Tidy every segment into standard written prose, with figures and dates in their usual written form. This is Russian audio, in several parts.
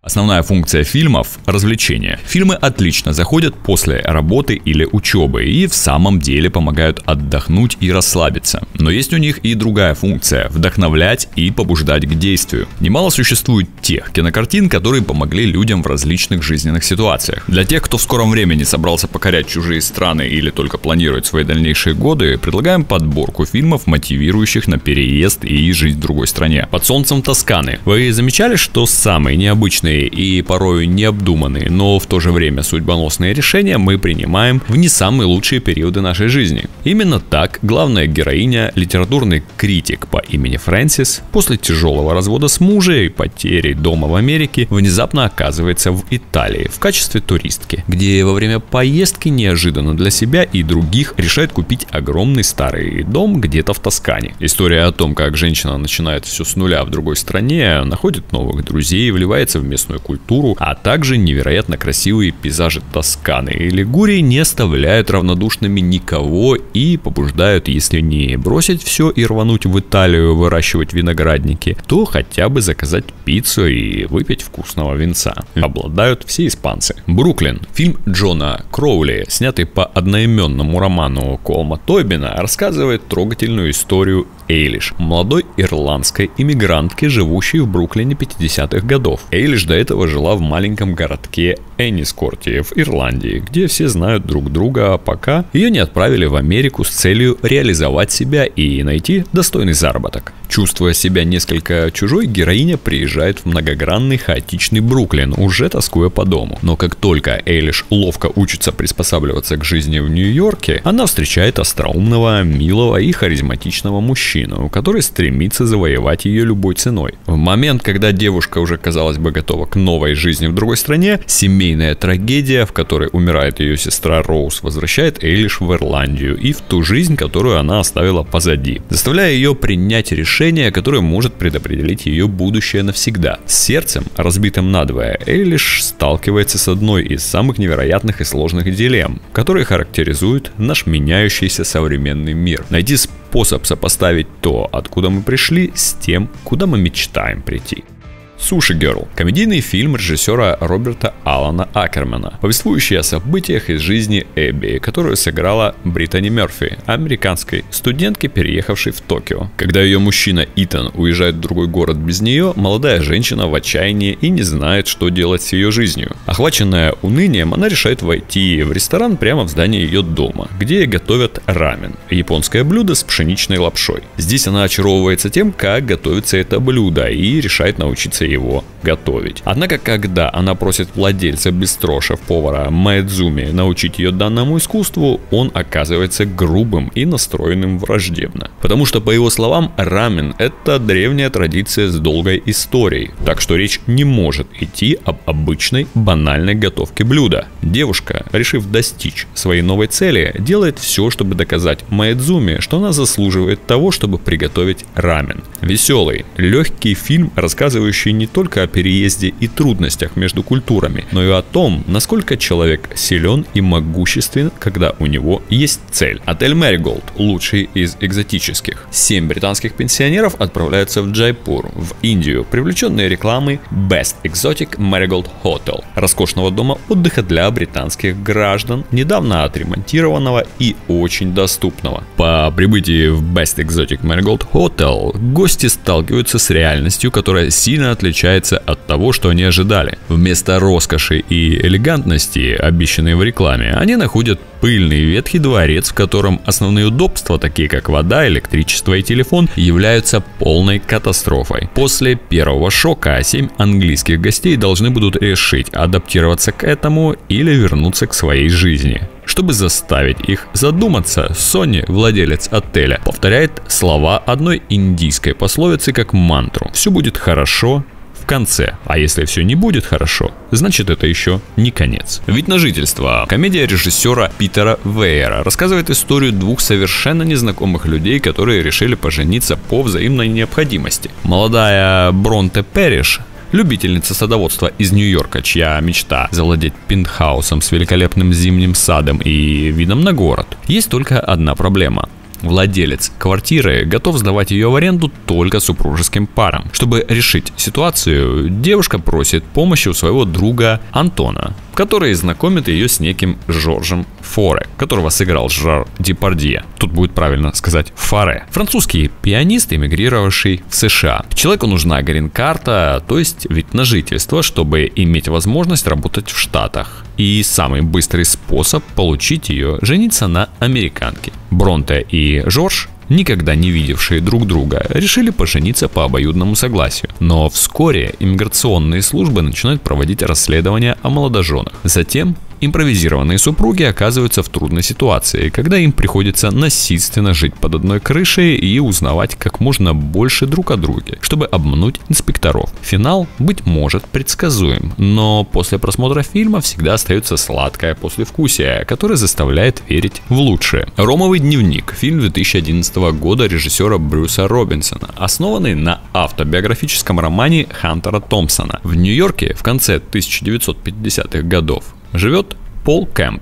Основная функция фильмов – развлечение. Фильмы отлично заходят после работы или учебы и в самом деле помогают отдохнуть и расслабиться. Но есть у них и другая функция – вдохновлять и побуждать к действию. Немало существует тех кинокартин, которые помогли людям в различных жизненных ситуациях. Для тех, кто в скором времени собрался покорять чужие страны или только планирует свои дальнейшие годы, предлагаем подборку фильмов, мотивирующих на переезд и жизнь в другой стране. «Под солнцем Тосканы». Вы замечали, что самые необычные и порою необдуманные, но в то же время судьбоносные решения мы принимаем в не самые лучшие периоды нашей жизни? Именно так главная героиня, литературный критик по имени Фрэнсис, после тяжелого развода с мужем и потери дома в Америке, внезапно оказывается в Италии в качестве туристки, где во время поездки неожиданно для себя и других решает купить огромный старый дом где-то в Тоскане. История о том, как женщина начинает все с нуля в другой стране, находит новых друзей, вливается в местную культуру, а также невероятно красивые пейзажи Тосканы и Лигурии не оставляют равнодушными никого и побуждают, если не бросить все и рвануть в Италию выращивать виноградники, то хотя бы заказать пиццу и выпить вкусного винца. Обладают все испанцы. «Бруклин». Фильм Джона Кроули, снятый по одноименному роману Колма Тойбина, рассказывает трогательную историю Эйлиш, молодой ирландской иммигрантки, живущей в Бруклине 50-х годов. Эйлиш до этого жила в маленьком городке Эннискорте в Ирландии, где все знают друг друга, пока ее не отправили в Америку с целью реализовать себя и найти достойный заработок. Чувствуя себя несколько чужой, героиня приезжает в многогранный хаотичный Бруклин, уже тоскуя по дому. Но как только Эйлиш ловко учится приспосабливаться к жизни в Нью-Йорке, она встречает остроумного, милого и харизматичного мужчину, который стремится завоевать ее любой ценой. В момент, когда девушка уже, казалось бы, готова к новой жизни в другой стране, семейная трагедия, в которой умирает ее сестра Роуз, возвращает Эйлиш в Ирландию и в ту жизнь, которую она оставила позади, заставляя ее принять решение, которое может предопределить ее будущее навсегда. С сердцем, разбитым надвое, Эйлиш сталкивается с одной из самых невероятных и сложных дилемм, которые характеризуют наш меняющийся современный мир. Найти способ сопоставить то, откуда мы пришли, с тем, куда мы мечтаем прийти. «Суши Герл» – комедийный фильм режиссера Роберта Алана Акермана, повествующий о событиях из жизни Эбби, которую сыграла Британи Мерфи, американской студентке, переехавшей в Токио. Когда ее мужчина Итан уезжает в другой город без нее, молодая женщина в отчаянии и не знает, что делать с ее жизнью. Охваченная унынием, она решает войти в ресторан прямо в здании ее дома, где готовят рамен – японское блюдо с пшеничной лапшой. Здесь она очаровывается тем, как готовится это блюдо, и решает научиться его готовить. Однако, когда она просит владельца бистро, шеф-повара Маэдзуми, научить ее данному искусству, он оказывается грубым и настроенным враждебно. Потому что, по его словам, рамен – это древняя традиция с долгой историей, так что речь не может идти об обычной банальной готовке блюда. Девушка, решив достичь своей новой цели, делает все, чтобы доказать Маэдзуми, что она заслуживает того, чтобы приготовить рамен. Веселый, легкий фильм, рассказывающий не только о переезде и трудностях между культурами, но и о том, насколько человек силен и могуществен, когда у него есть цель. Отель Мэриголд – лучший из экзотических. 7 британских пенсионеров отправляются в Джайпур, в Индию, привлеченные рекламой Best Exotic Marigold Hotel – роскошного дома отдыха для британских граждан, недавно отремонтированного и очень доступного. По прибытии в Best Exotic Marigold Hotel гости сталкиваются с реальностью, которая сильно отличается от того, что они ожидали. Вместо роскоши и элегантности, обещанной в рекламе, они находят пыльный ветхий дворец, в котором основные удобства, такие как вода, электричество и телефон, являются полной катастрофой. После первого шока 7 английских гостей должны будут решить, адаптироваться к этому или вернуться к своей жизни. Чтобы заставить их задуматься, Сонни, владелец отеля, повторяет слова одной индийской пословицы как мантру: «Все будет хорошо в конце, а если все не будет хорошо, значит это еще не конец». «Вид на жительство» – комедия режиссера Питера Вейера, рассказывает историю двух совершенно незнакомых людей, которые решили пожениться по взаимной необходимости. Молодая Бронте Перриш, любительница садоводства из Нью-Йорка, чья мечта завладеть пентхаусом с великолепным зимним садом и видом на город. Есть только одна проблема. Владелец квартиры готов сдавать ее в аренду только супружеским парам. Чтобы решить ситуацию, девушка просит помощи у своего друга Антона, который знакомит ее с неким Жоржем Форе, которого сыграл Жерар Депардье. Тут будет правильно сказать Форе. Французский пианист, эмигрировавший в США. Человеку нужна грин-карта, то есть вид на жительство, чтобы иметь возможность работать в Штатах. И самый быстрый способ получить ее – жениться на американке. Бронте и Жорж, никогда не видевшие друг друга, решили пожениться по обоюдному согласию. Но вскоре иммиграционные службы начинают проводить расследования о молодоженах. Затем импровизированные супруги оказываются в трудной ситуации, когда им приходится насильственно жить под одной крышей и узнавать как можно больше друг о друге, чтобы обмануть инспекторов. Финал, быть может, предсказуем, но после просмотра фильма всегда остается сладкое послевкусие, которое заставляет верить в лучшее. «Ромовый дневник» – фильм 2011 года режиссера Брюса Робинсона, основанный на автобиографическом романе Хантера Томпсона. В Нью-Йорке в конце 1950-х годов живет Пол Кэмп,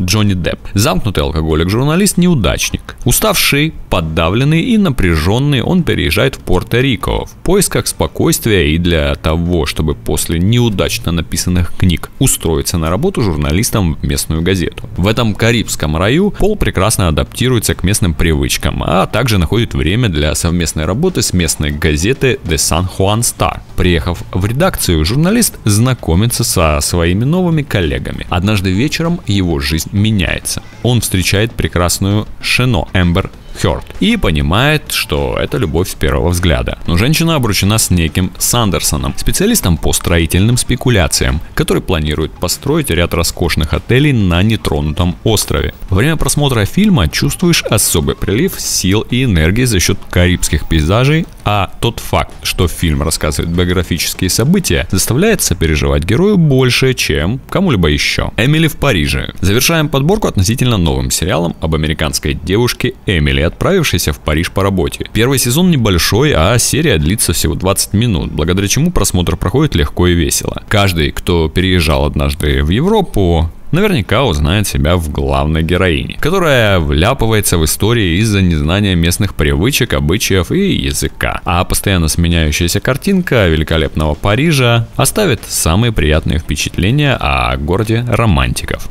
Джонни Депп, замкнутый алкоголик-журналист-неудачник. Уставший, подавленный и напряженный, он переезжает в Пуэрто-Рико в поисках спокойствия и для того, чтобы после неудачно написанных книг устроиться на работу журналистом в местную газету. В этом карибском раю Пол прекрасно адаптируется к местным привычкам, а также находит время для совместной работы с местной газетой The San Juan Star. Приехав в редакцию, журналист знакомится со своими новыми коллегами. Однажды вечером его жизнь меняется. Он встречает прекрасную Шено Эмбер Хёрд и понимает, что это любовь с первого взгляда. Но женщина обручена с неким Сандерсоном, специалистом по строительным спекуляциям, который планирует построить ряд роскошных отелей на нетронутом острове. Во время просмотра фильма чувствуешь особый прилив сил и энергии за счет карибских пейзажей, а тот факт, что фильм рассказывает биографические события, заставляет сопереживать герою больше, чем кому-либо еще. «Эмили в Париже». Завершаем подборку относительно новым сериалом об американской девушке Эмили, отправившейся в Париж по работе. Первый сезон небольшой, а серия длится всего 20 минут, благодаря чему просмотр проходит легко и весело. Каждый, кто переезжал однажды в Европу, наверняка узнает себя в главной героине, которая вляпывается в истории из-за незнания местных привычек, обычаев и языка. А постоянно сменяющаяся картинка великолепного Парижа оставит самые приятные впечатления о городе романтиков.